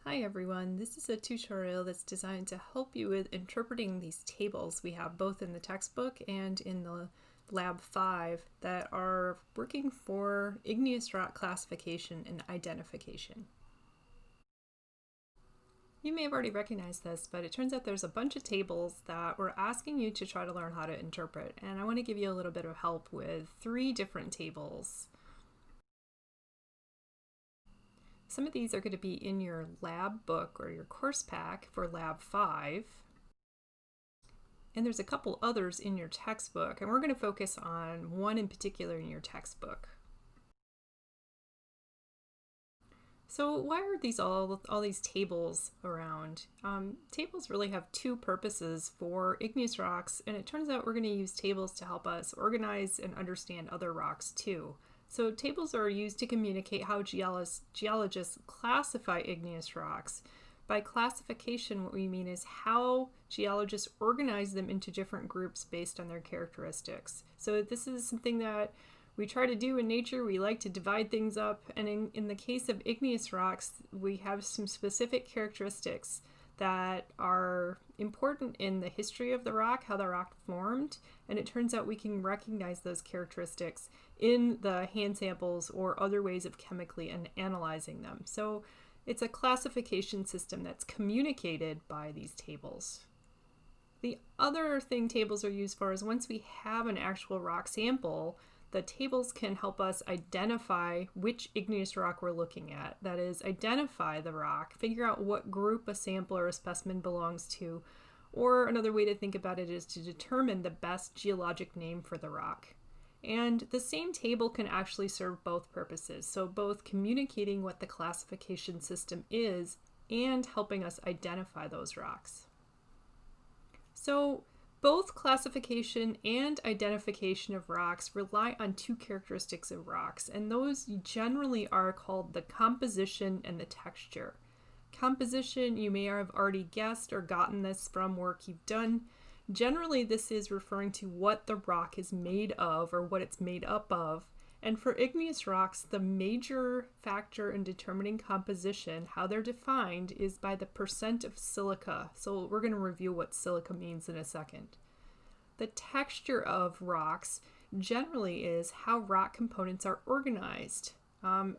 Hi everyone, this is a tutorial that's designed to help you with interpreting these tables we have both in the textbook and in the Lab 5 that are working for igneous rock classification and identification. You may have already recognized this, but it turns out there's a bunch of tables that we're asking you to try to learn how to interpret, and I want to give you a little bit of help with 3 different tables. Some of these are going to be in your lab book or your course pack for Lab 5. And there's a couple others in your textbook, and we're going to focus on one in particular in your textbook. So why are these all these tables around? Tables really have 2 purposes for igneous rocks, and it turns out we're going to use tables to help us organize and understand other rocks too. So tables are used to communicate how geologists classify igneous rocks. By classification, what we mean is how geologists organize them into different groups based on their characteristics. So this is something that we try to do in nature. We like to divide things up, and in the case of igneous rocks, we have some specific characteristics that are important in the history of the rock, how the rock formed, and it turns out we can recognize those characteristics in the hand samples or other ways of chemically analyzing them. So it's a classification system that's communicated by these tables. The other thing tables are used for is once we have an actual rock sample, the tables can help us identify which igneous rock we're looking at. That is, identify the rock, figure out what group a sample or a specimen belongs to, or another way to think about it is to determine the best geologic name for the rock. And the same table can actually serve both purposes, so both communicating what the classification system is and helping us identify those rocks. So both classification and identification of rocks rely on 2 characteristics of rocks, and those generally are called the composition and the texture. Composition, you may have already guessed or gotten this from work you've done. Generally, this is referring to what the rock is made of or what it's made up of. And for igneous rocks, the major factor in determining composition, how they're defined, is by the percent of silica. So we're going to review what silica means in a second. The texture of rocks generally is how rock components are organized, and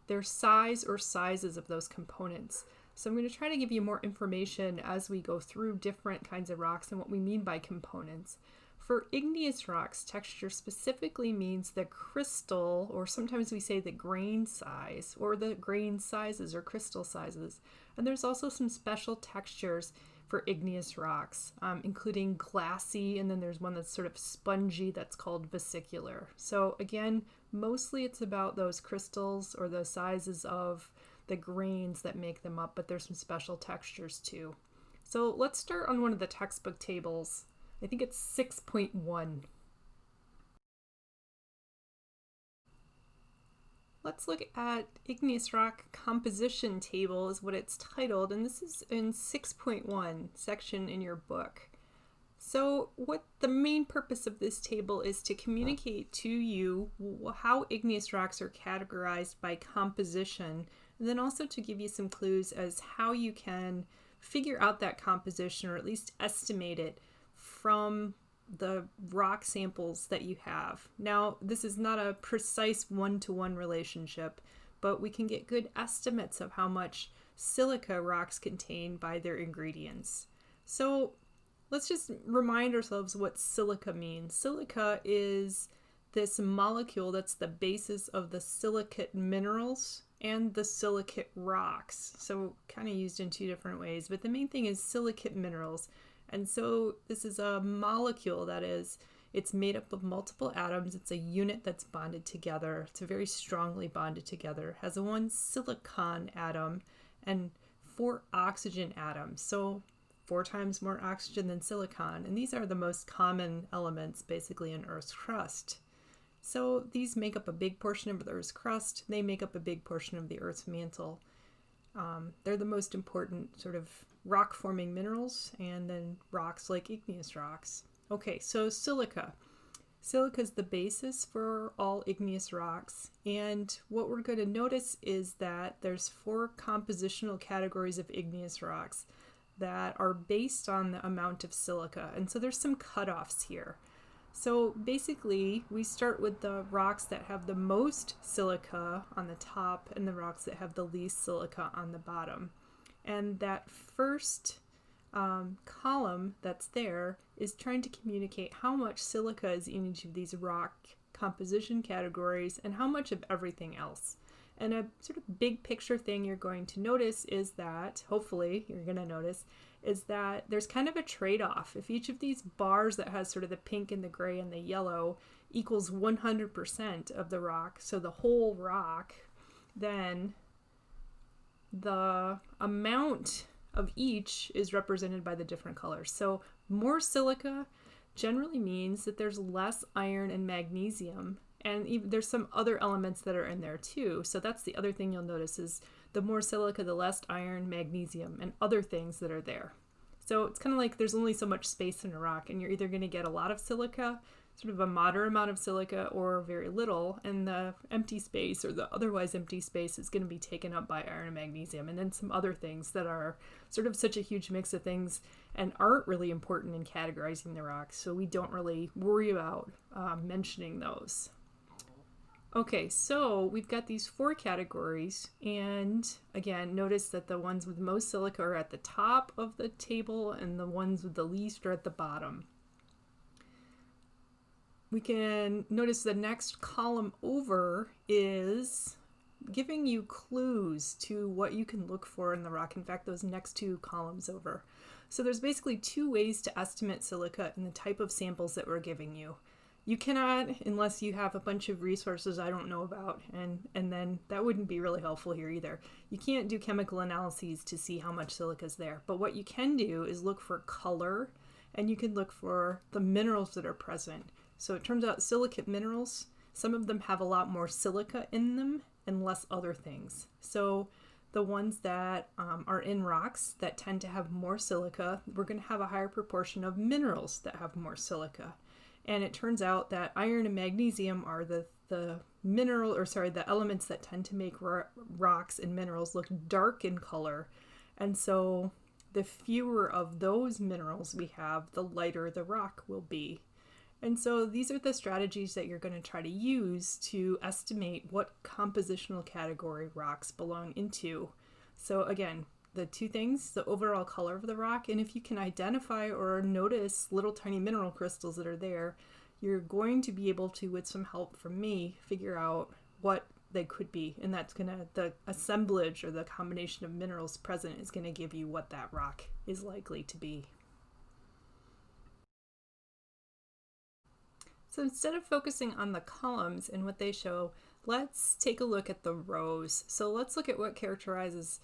their size or sizes of those components. So I'm going to try to give you more information as we go through different kinds of rocks and what we mean by components. For igneous rocks, texture specifically means the crystal, or sometimes we say the grain size, or the grain sizes or crystal sizes. And there's also some special textures for igneous rocks, including glassy, and then there's one that's sort of spongy that's called vesicular. So again, mostly it's about those crystals or the sizes of the grains that make them up, but there's some special textures too. So let's start on one of the textbook tables. I think it's 6.1. Let's look at igneous rock composition table is what it's titled, and this is in 6.1 section in your book. So what the main purpose of this table is to communicate to you how igneous rocks are categorized by composition, and then also to give you some clues as how you can figure out that composition or at least estimate it from the rock samples that you have. Now, this is not a precise one-to-one relationship, but we can get good estimates of how much silica rocks contain by their ingredients. So let's just remind ourselves what silica means. Silica is this molecule that's the basis of the silicate minerals and the silicate rocks. So kind of used in 2 different ways, but the main thing is silicate minerals. And so this is a molecule that it's made up of multiple atoms. It's a unit that's bonded together. It's very strongly bonded together. It has 1 silicon atom and 4 oxygen atoms. So 4 times more oxygen than silicon. And these are the most common elements basically in Earth's crust. So these make up a big portion of the Earth's crust. They make up a big portion of the Earth's mantle. They're the most important sort of rock-forming minerals, and then rocks like igneous rocks. Okay, so silica. Silica is the basis for all igneous rocks, and what we're going to notice is that there's 4 compositional categories of igneous rocks that are based on the amount of silica, and so there's some cutoffs here. So basically, we start with the rocks that have the most silica on the top and the rocks that have the least silica on the bottom. And that first column that's there is trying to communicate how much silica is in each of these rock composition categories and how much of everything else. And a sort of big picture thing you're going to notice is that, hopefully you're going to notice, is that there's kind of a trade-off. If each of these bars that has sort of the pink and the gray and the yellow equals 100% of the rock, so the whole rock, then the amount of each is represented by the different colors. So more silica generally means that there's less iron and magnesium, and even there's some other elements that are in there too. So that's the other thing you'll notice is the more silica, the less iron, magnesium, and other things that are there. So it's kind of like there's only so much space in a rock, and you're either going to get a lot of silica, sort of a moderate amount of silica, or very little, and the empty space or the otherwise empty space is going to be taken up by iron and magnesium, and then some other things that are sort of such a huge mix of things and aren't really important in categorizing the rocks, so we don't really worry about mentioning those. Okay, so we've got these 4 categories, and again, notice that the ones with the most silica are at the top of the table and the ones with the least are at the bottom. We can notice the next column over is giving you clues to what you can look for in the rock. In fact, those next 2 columns over. So there's basically 2 ways to estimate silica in the type of samples that we're giving you. You cannot, unless you have a bunch of resources I don't know about, and then that wouldn't be really helpful here either. You can't do chemical analyses to see how much silica is there, but what you can do is look for color, and you can look for the minerals that are present. So it turns out silicate minerals, some of them have a lot more silica in them and less other things. So the ones that are in rocks that tend to have more silica, we're going to have a higher proportion of minerals that have more silica. And it turns out that iron and magnesium are the elements that tend to make rocks and minerals look dark in color. And so the fewer of those minerals we have, the lighter the rock will be. And so these are the strategies that you're going to try to use to estimate what compositional category rocks belong into. So again, the 2 things, the overall color of the rock, and if you can identify or notice little tiny mineral crystals that are there, you're going to be able to, with some help from me, figure out what they could be. And that's the assemblage or the combination of minerals present is going to give you what that rock is likely to be. So instead of focusing on the columns and what they show, let's take a look at the rows. So let's look at what characterizes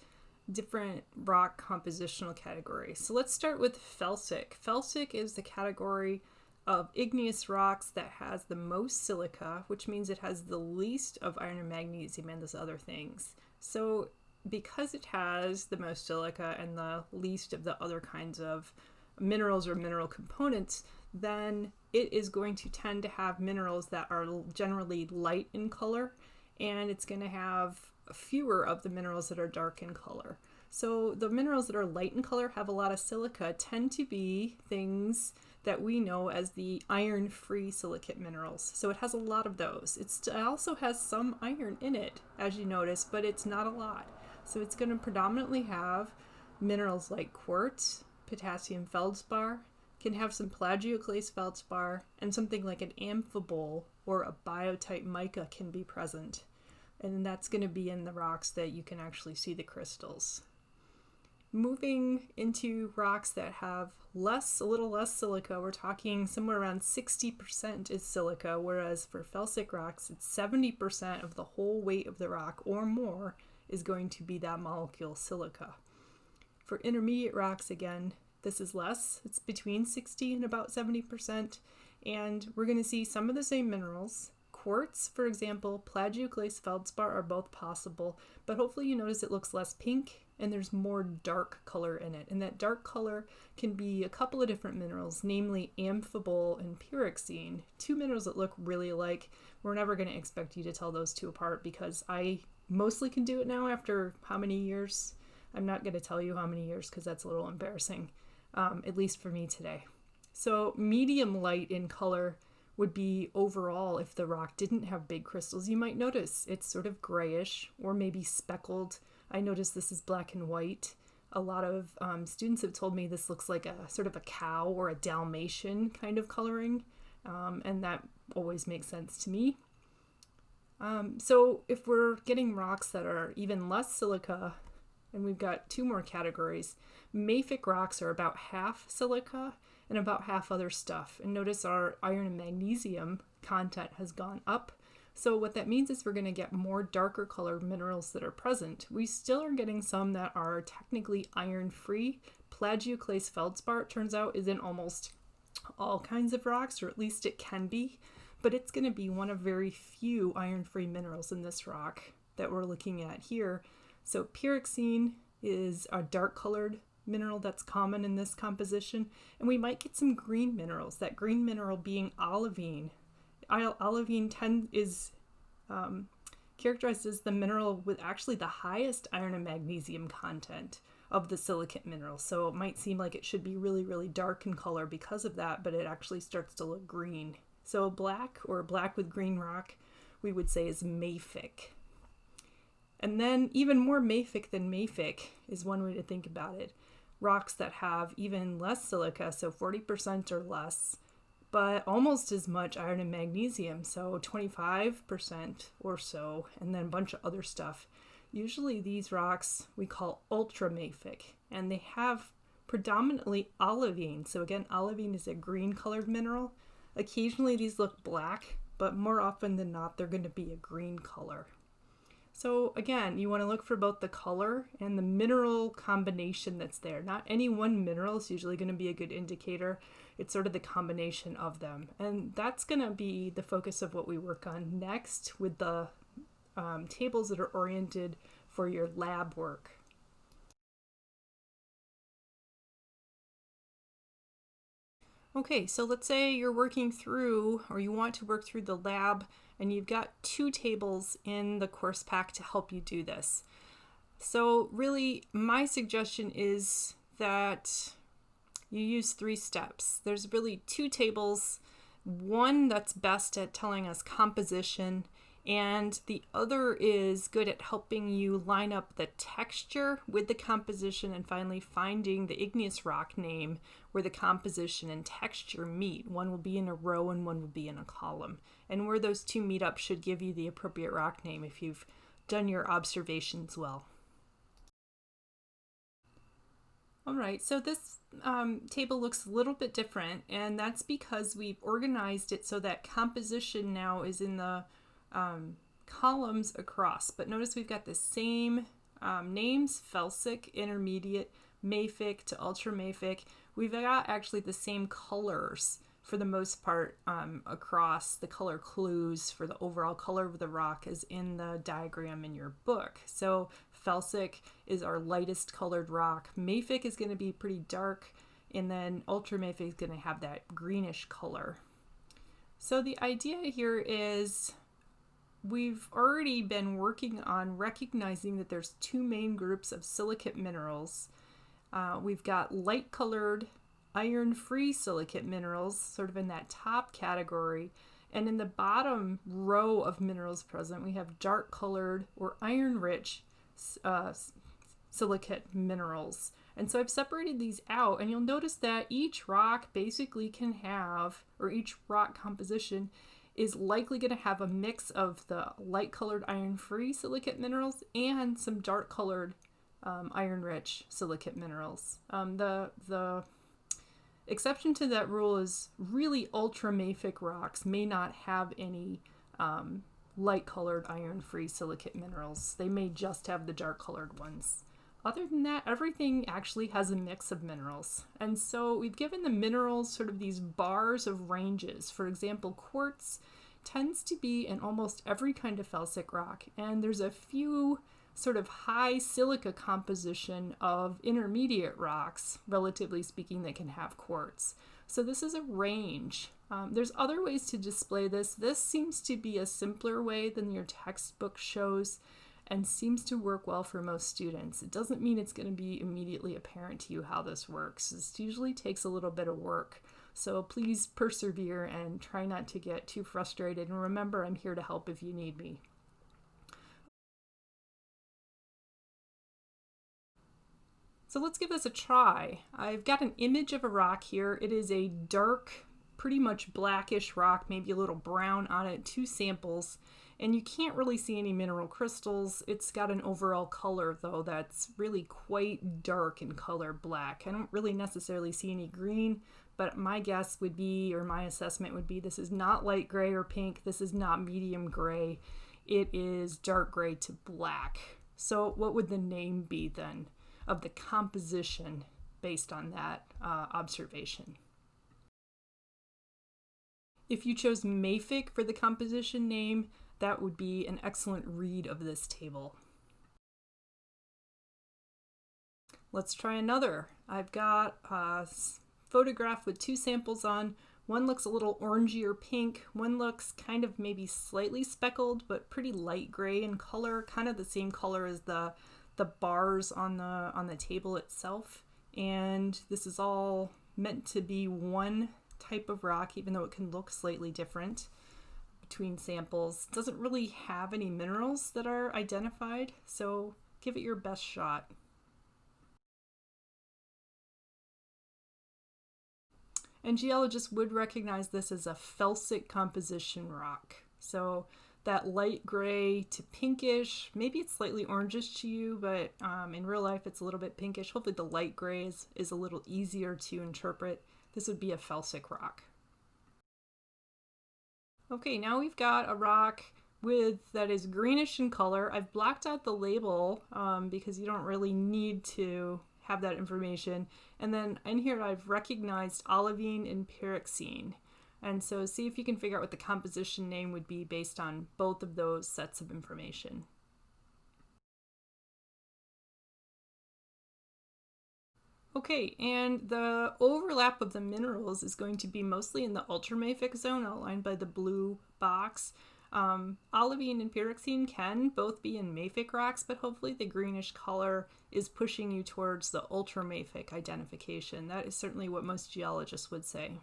different rock compositional categories. So let's start with felsic. Felsic is the category of igneous rocks that has the most silica, which means it has the least of iron and magnesium and those other things. So because it has the most silica and the least of the other kinds of minerals or mineral components, then it is going to tend to have minerals that are generally light in color, and it's going to have fewer of the minerals that are dark in color. So the minerals that are light in color have a lot of silica tend to be things that we know as the iron-free silicate minerals. So it has a lot of those. It also has some iron in it, as you notice, but it's not a lot. So it's going to predominantly have minerals like quartz, potassium feldspar, can have some plagioclase feldspar, and something like an amphibole or a biotite mica can be present. And that's going to be in the rocks that you can actually see the crystals. Moving into rocks that have a little less silica, we're talking somewhere around 60% is silica, whereas for felsic rocks, it's 70% of the whole weight of the rock or more is going to be that molecule silica. For intermediate rocks, again, this is less. It's between 60 and about 70%, and we're going to see some of the same minerals. quartz, for example, plagioclase feldspar are both possible, but hopefully you notice it looks less pink and there's more dark color in it. And that dark color can be a couple of different minerals, namely amphibole and pyroxene, two minerals that look really alike. We're never going to expect you to tell those two apart because I mostly can do it now after how many years? I'm not going to tell you how many years because that's a little embarrassing, at least for me today. So medium light in color would be overall if the rock didn't have big crystals. You might notice it's sort of grayish or maybe speckled. I notice this is black and white. A lot of students have told me this looks like a sort of a cow or a Dalmatian kind of coloring, and that always makes sense to me. So if we're getting rocks that are even less silica, and we've got two more categories, mafic rocks are about half silica and about half other stuff. And notice our iron and magnesium content has gone up. So what that means is we're going to get more darker colored minerals that are present. We still are getting some that are technically iron-free. Plagioclase feldspar, it turns out, is in almost all kinds of rocks, or at least it can be. But it's going to be one of very few iron-free minerals in this rock that we're looking at here. So pyroxene is a dark-colored mineral that's common in this composition, and we might get some green minerals, that green mineral being olivine. Olivine is characterized as the mineral with actually the highest iron and magnesium content of the silicate minerals. So it might seem like it should be really, really dark in color because of that, but it actually starts to look green. So black or black with green rock, we would say is mafic. And then even more mafic than mafic is one way to think about it. Rocks that have even less silica, so 40% or less, but almost as much iron and magnesium, so 25% or so, and then a bunch of other stuff. Usually these rocks we call ultramafic, and they have predominantly olivine. So again, olivine is a green colored mineral. Occasionally these look black, but more often than not, they're going to be a green color. So again, you want to look for both the color and the mineral combination that's there. Not any one mineral is usually going to be a good indicator. It's sort of the combination of them. And that's going to be the focus of what we work on next with the tables that are oriented for your lab work. Okay, so let's say you're working through, or you want to work through the lab, and you've got two tables in the course pack to help you do this. So really, my suggestion is that you use 3 steps. There's really 2 tables, one that's best at telling us composition, and the other is good at helping you line up the texture with the composition and finally finding the igneous rock name where the composition and texture meet. One will be in a row and one will be in a column. And where those two meet up should give you the appropriate rock name if you've done your observations well. All right, so this table looks a little bit different, and that's because we've organized it so that composition now is in the columns across. But notice we've got the same names, felsic, intermediate, mafic to ultramafic. We've got actually the same colors for the most part across. The color clues for the overall color of the rock is in the diagram in your book. So felsic is our lightest colored rock. Mafic is going to be pretty dark, and then ultramafic is going to have that greenish color. So the idea here is we've already been working on recognizing that there's 2 main groups of silicate minerals. We've got light-colored, iron-free silicate minerals, sort of in that top category. And in the bottom row of minerals present, we have dark-colored or iron-rich silicate minerals. And so I've separated these out, and you'll notice that each rock basically can have, or each rock composition is likely going to have a mix of the light-colored iron-free silicate minerals and some dark-colored iron-rich silicate minerals. The exception to that rule is really ultramafic rocks may not have any light-colored iron-free silicate minerals. They may just have the dark-colored ones. Other than that, everything actually has a mix of minerals. And so we've given the minerals sort of these bars of ranges. For example, quartz tends to be in almost every kind of felsic rock, and there's a few sort of high silica composition of intermediate rocks, relatively speaking, that can have quartz. So this is a range. There's other ways to display this. This seems to be a simpler way than your textbook shows and seems to work well for most students. It doesn't mean it's going to be immediately apparent to you how this works. This usually takes a little bit of work. So please persevere and try not to get too frustrated. And remember, I'm here to help if you need me. So let's give this a try. I've got an image of a rock here. It is a dark, pretty much blackish rock, maybe a little brown on it, 2 samples. And you can't really see any mineral crystals. It's got an overall color, though, that's really quite dark in color, black. I don't really necessarily see any green, but my guess would be, or my assessment would be, this is not light gray or pink. This is not medium gray. It is dark gray to black. So what would the name be then of the composition based on that observation? If you chose mafic for the composition name, that would be an excellent read of this table. Let's try another. I've got a photograph with 2 samples on. One looks a little orangey or pink. One looks kind of maybe slightly speckled, but pretty light gray in color, kind of the same color as the bars on the table itself. And this is all meant to be one type of rock, even though it can look slightly different between samples. It doesn't really have any minerals that are identified, so give it your best shot. And geologists would recognize this as a felsic composition rock. So that light gray to pinkish, maybe it's slightly orangish to you, but in real life it's a little bit pinkish. Hopefully the light gray is a little easier to interpret. This would be a felsic rock. Okay, now we've got a rock that is greenish in color. I've blacked out the label because you don't really need to have that information. And then in here I've recognized olivine and pyroxene. And so see if you can figure out what the composition name would be based on both of those sets of information. Okay, and the overlap of the minerals is going to be mostly in the ultramafic zone, outlined by the blue box. Olivine and pyroxene can both be in mafic rocks, but hopefully the greenish color is pushing you towards the ultramafic identification. That is certainly what most geologists would say.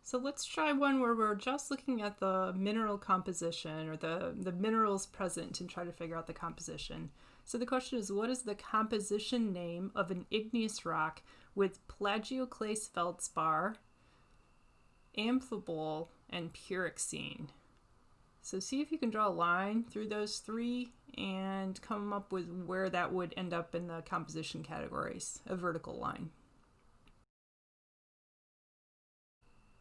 So let's try one where we're just looking at the mineral composition or the minerals present and try to figure out the composition. So the question is, what is the composition name of an igneous rock with plagioclase feldspar, amphibole, and pyroxene? So see if you can draw a line through those 3 and come up with where that would end up in the composition categories, a vertical line.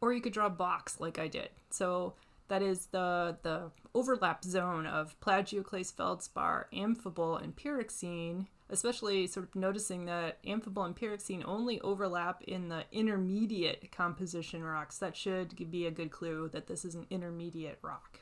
Or you could draw a box like I did. So that is the overlap zone of plagioclase feldspar, amphibole, and pyroxene, especially sort of noticing that amphibole and pyroxene only overlap in the intermediate composition rocks. That should be a good clue that this is an intermediate rock.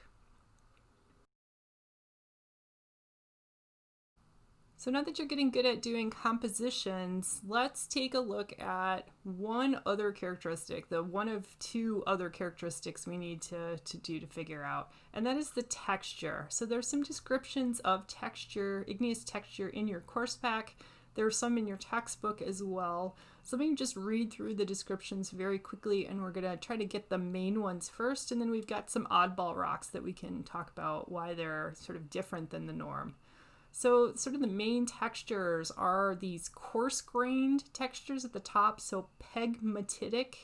So now that you're getting good at doing compositions, let's take a look at one other characteristic, the one of 2 other characteristics we need to do to figure out, and that is the texture. So there's some descriptions of texture, igneous texture in your course pack. There's some in your textbook as well. So let me just read through the descriptions very quickly, and we're going to try to get the main ones first, and then we've got some oddball rocks that we can talk about why they're sort of different than the norm. So sort of the main textures are these coarse-grained textures at the top, so pegmatitic,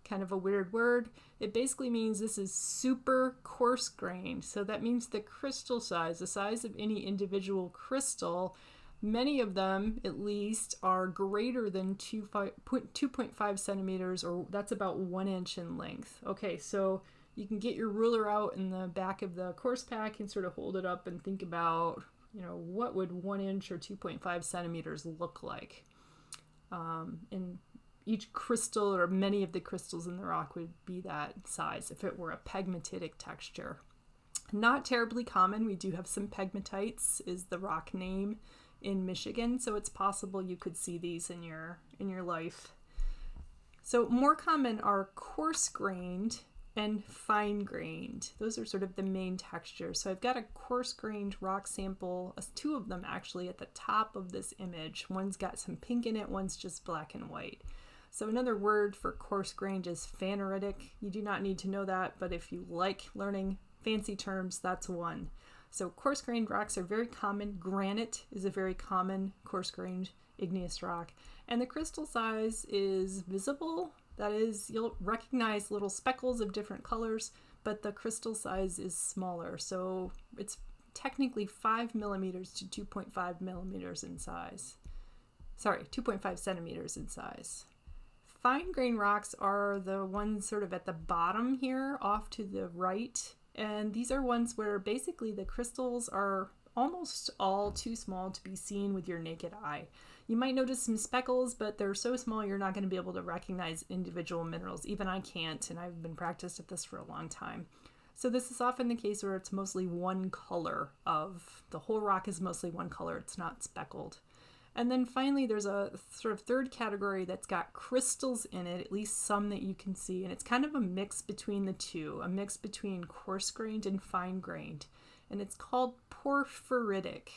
kind of a weird word. It basically means this is super coarse-grained, so that means the crystal size, the size of any individual crystal, many of them at least are greater than 2.5 centimeters, or that's about 1 inch in length. Okay, so you can get your ruler out in the back of the course pack and sort of hold it up and think about, you know, what would 1 inch or 2.5 centimeters look like? And each crystal or many of the crystals in the rock would be that size if it were a pegmatitic texture. Not terribly common. We do have some pegmatites, is the rock name in Michigan, so it's possible you could see these in your life. So more common are coarse-grained and fine-grained. Those are sort of the main textures. So I've got a coarse-grained rock sample, two of them actually, at the top of this image. One's got some pink in it, one's just black and white. So another word for coarse-grained is phaneritic. You do not need to know that, but if you like learning fancy terms, that's one. So coarse-grained rocks are very common. Granite is a very common coarse-grained igneous rock. And the crystal size is visible. That is, you'll recognize little speckles of different colors, but the crystal size is smaller. So it's technically 5 millimeters to 2.5 millimeters in size. Sorry, 2.5 centimeters in size. Fine grain rocks are the ones sort of at the bottom here, off to the right. And these are ones where basically the crystals are almost all too small to be seen with your naked eye. You might notice some speckles, but they're so small you're not going to be able to recognize individual minerals. Even I can't, and I've been practiced at this for a long time. So this is often the case where it's mostly one color of, the whole rock is mostly one color, it's not speckled. And then finally there's a sort of third category that's got crystals in it, at least some that you can see, and it's kind of a mix between the two, a mix between coarse-grained and fine-grained, and it's called porphyritic.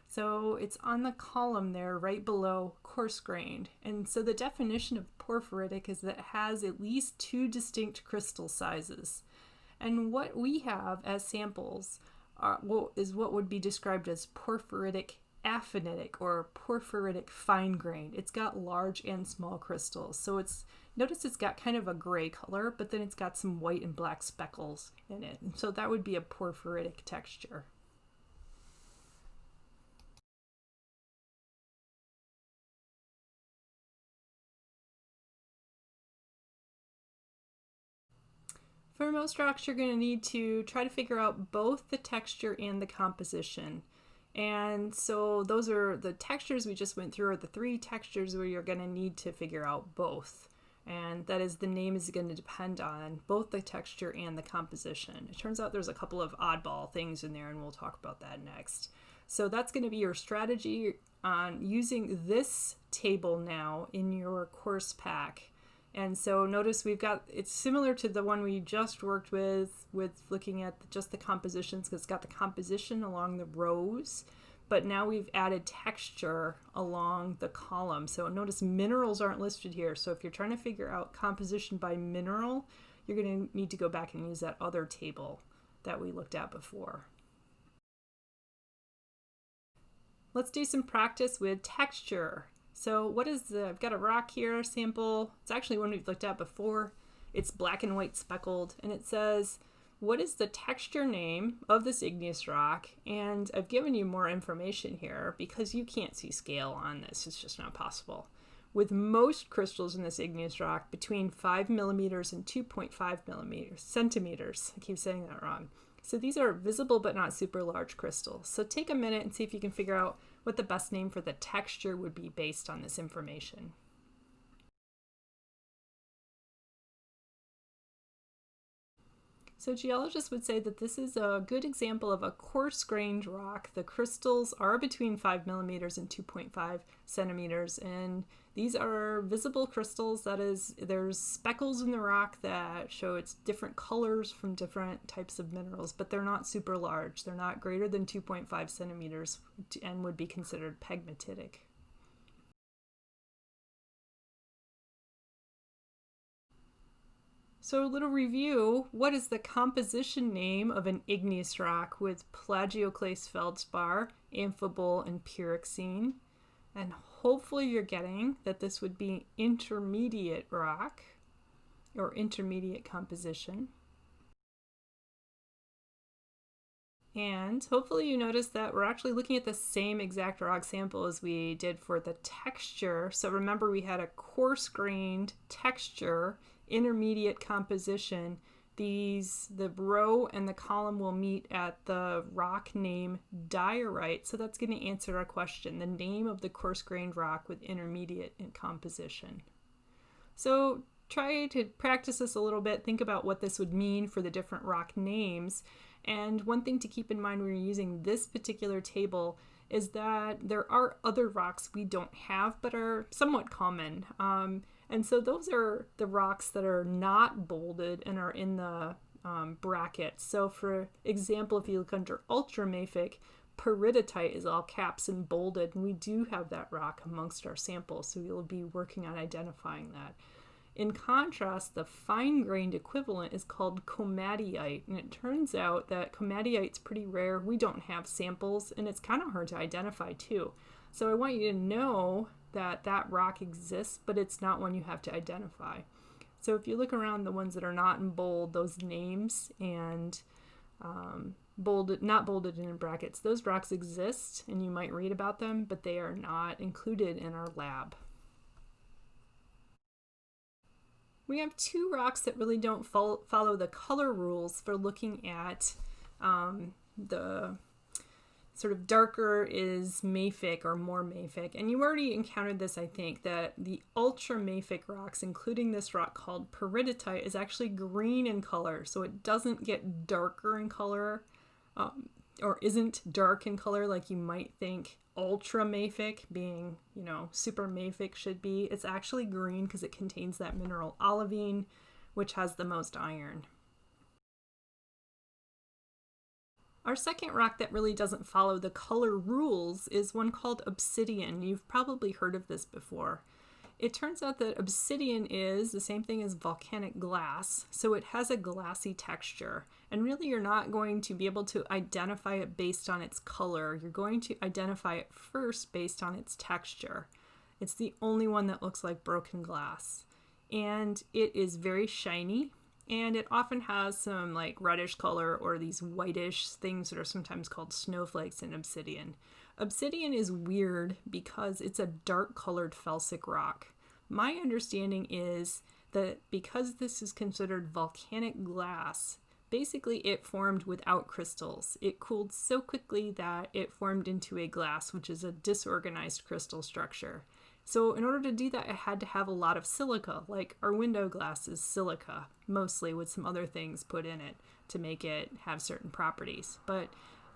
So it's on the column there right below coarse-grained. And so the definition of porphyritic is that it has at least two distinct crystal sizes. And what we have as samples is what would be described as porphyritic aphanitic or porphyritic fine-grained. It's got large and small crystals. So notice it's got kind of a gray color, but then it's got some white and black speckles in it. And so that would be a porphyritic texture. For most rocks, you're going to need to try to figure out both the texture and the composition. And so those are the textures we just went through are the three textures where you're going to need to figure out both. And that is, the name is going to depend on both the texture and the composition. It turns out there's a couple of oddball things in there, and we'll talk about that next. So that's going to be your strategy on using this table now in your course pack. And so notice it's similar to the one we just worked with looking at just the compositions, because it's got the composition along the rows, but now we've added texture along the column. So notice minerals aren't listed here. So if you're trying to figure out composition by mineral, you're going to need to go back and use that other table that we looked at before. Let's do some practice with texture. So I've got a rock here, sample. It's actually one we've looked at before. It's black and white speckled, and it says, what is the texture name of this igneous rock? And I've given you more information here because you can't see scale on this. It's just not possible. With most crystals in this igneous rock between 5 millimeters and 2.5 centimeters. I keep saying that wrong. So these are visible but not super large crystals. So take a minute and see if you can figure out what the best name for the texture would be based on this information. So geologists would say that this is a good example of a coarse-grained rock. The crystals are between 5 millimeters and 2.5 centimeters, and these are visible crystals. That is, there's speckles in the rock that show it's different colors from different types of minerals, but they're not super large. They're not greater than 2.5 centimeters and would be considered pegmatitic. So a little review, what is the composition name of an igneous rock with plagioclase feldspar, amphibole, and pyroxene? And hopefully you're getting that this would be intermediate rock or intermediate composition. And hopefully you notice that we're actually looking at the same exact rock sample as we did for the texture. So remember, we had a coarse-grained texture, intermediate composition. The row and the column will meet at the rock name diorite. So that's going to answer our question, the name of the coarse-grained rock with intermediate in composition. So try to practice this a little bit. Think about what this would mean for the different rock names. And one thing to keep in mind when you're using this particular table is that there are other rocks we don't have but are somewhat common. And so those are the rocks that are not bolded and are in the brackets. So for example, if you look under ultramafic, peridotite is all caps and bolded, and we do have that rock amongst our samples, so you'll be working on identifying that. In contrast, the fine-grained equivalent is called komatiite, and it turns out that komatiite's pretty rare. We don't have samples, and it's kind of hard to identify too. So I want you to know that that rock exists, but it's not one you have to identify. So if you look around the ones that are not in bold, those names and bolded, not bolded and in brackets, those rocks exist, and you might read about them, but they are not included in our lab. We have two rocks that really don't follow the color rules for looking at the sort of darker is mafic or more mafic. And you already encountered this, I think, that the ultramafic rocks, including this rock called peridotite, is actually green in color. So it doesn't get darker in color or isn't dark in color like you might think ultramafic being, super mafic should be. It's actually green because it contains that mineral olivine, which has the most iron. Our second rock that really doesn't follow the color rules is one called obsidian. You've probably heard of this before. It turns out that obsidian is the same thing as volcanic glass, so it has a glassy texture. And really you're not going to be able to identify it based on its color. You're going to identify it first based on its texture. It's the only one that looks like broken glass. And it is very shiny, and it often has some like reddish color or these whitish things that are sometimes called snowflakes in obsidian. Obsidian is weird because it's a dark colored felsic rock. My understanding is that because this is considered volcanic glass, basically it formed without crystals. It cooled so quickly that it formed into a glass, which is a disorganized crystal structure. So in order to do that, it had to have a lot of silica, like our window glass is silica, mostly with some other things put in it to make it have certain properties. But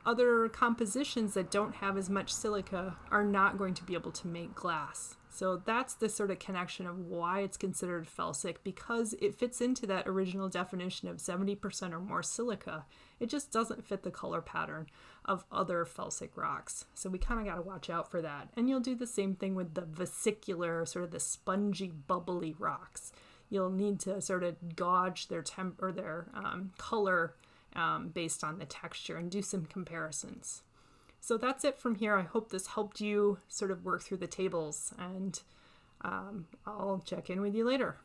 other compositions that don't have as much silica are not going to be able to make glass. So that's the sort of connection of why it's considered felsic, because it fits into that original definition of 70% or more silica. It just doesn't fit the color pattern of other felsic rocks. So we kind of got to watch out for that. And you'll do the same thing with the vesicular, sort of the spongy, bubbly rocks. You'll need to sort of gauge their color based on the texture and do some comparisons. So that's it from here. I hope this helped you sort of work through the tables, and I'll check in with you later.